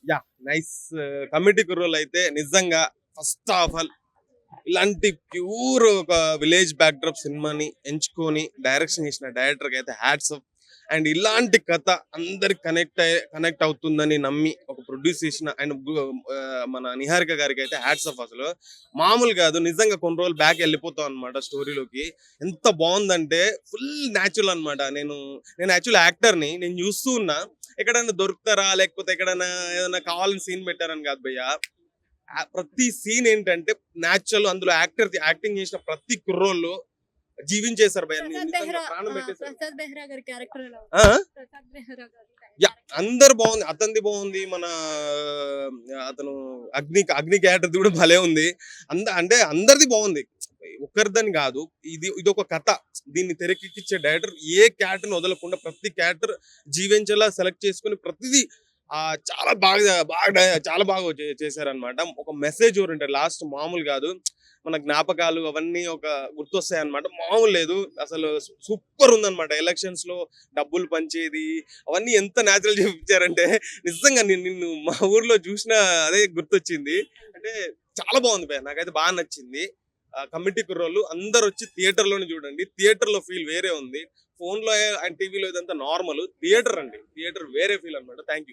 Yeah! Nice. Committee కుర్రోళ్ళైతే నిజంగా first of all ఇలాంటి pure ఒక విలేజ్ బ్యాక్‌డ్రాప్ సినిమాని ఎంచుకొని డైరెక్షన్ చేసిన డైరెక్టర్‌కైతే హ్యాట్స్ ఆఫ్. అండ్ ఇలాంటి కథ అందరికి కనెక్ట్ అవుతుందని నమ్మి ఒక ప్రొడ్యూస్ చేసిన అండ్ మన నిహారిక గారికైతే హ్యాట్స్ ఆఫ్ అసలు. మామూలు కాదు. నిజంగా కొన్ని రోజులు బ్యాక్ వెళ్ళిపోతాం అన్నమాట స్టోరీలోకి. ఎంత బావుందంటే ఫుల్ న్యాచురల్ అన్నమాట. నేను యాక్చువల్లీ యాక్టర్‌ని. నేను చూస్తూ ఉన్నా. ఎక్కడైనా దొరుకుతారా? లేకపోతే ఎక్కడైనా ఏదైనా కావాలని సీన్ పెట్టారని కాదు భయ్యా. ప్రతి సీన్ ఏంటంటే న్యాచురల్. అందులో యాక్టింగ్ చేసిన ప్రతి కుర్రోళ్ళు జీవించేశారు భయ్యా. ప్రసాద్ నిజంగా బెహ్రా ప్రాణం పెట్టేశారు. ప్రసాద్ బెహ్రా గారి క్యారెక్టర్ ఎలా ఆ! ఉంది? ఆ! ప్రసాద్ బెహ్రా గారి యాహ్! అందరు బావుంది. అతనిది బావుంది. మన అతను అగ్ని క్యారెక్టర్‌ది కూడా భలే ఉంది. అంటే అందరిది బావుంది. ఒక్కరిదని కాదు. ఇదొక కథ. దీన్ని తెరకెక్కించే డైరెక్టర్ ఏ క్యారెక్టర్‌ని వదలకుండా ప్రతి క్యారెక్టర్ జీవించేలా సెలెక్ట్ చేసుకొని ప్రతిదీ చాలా చాలా బాగా చేశారన్నమాట. ఒక మెసేజ్ ఓరియెంటెడ్ లాస్ట్ మామూలు కాదు. మన జ్ఞాపకాలు అవన్నీ ఒక గుర్తొస్తాయన్నమాట. మామూలు లేదు. అసలు సూపర్ ఉందన్నమాట. ఎలక్షన్స్‌లో డబ్బులు పంచేది అవన్నీ ఎంత న్యాచురల్ చూపించారంటే నిజంగా నిన్ను మా ఊర్లో చూసిన అదే గుర్తొచ్చింది. అంటే చాలా బాగుంది భయ్యా. నాకైతే బాగా నచ్చింది. కమిటీ కుర్రోళ్ళు అందరొచ్చి థియేటర్‌లోనే చూడండి. థియేటర్‌లో ఫీల్ వేరే ఉంది. ఫోన్‌లో అండ్ టీవీలో ఇదంతా నార్మల్. థియేటర్ అండి. థియేటర్ వేరే ఫీల్ అన్నమాట. Thank you.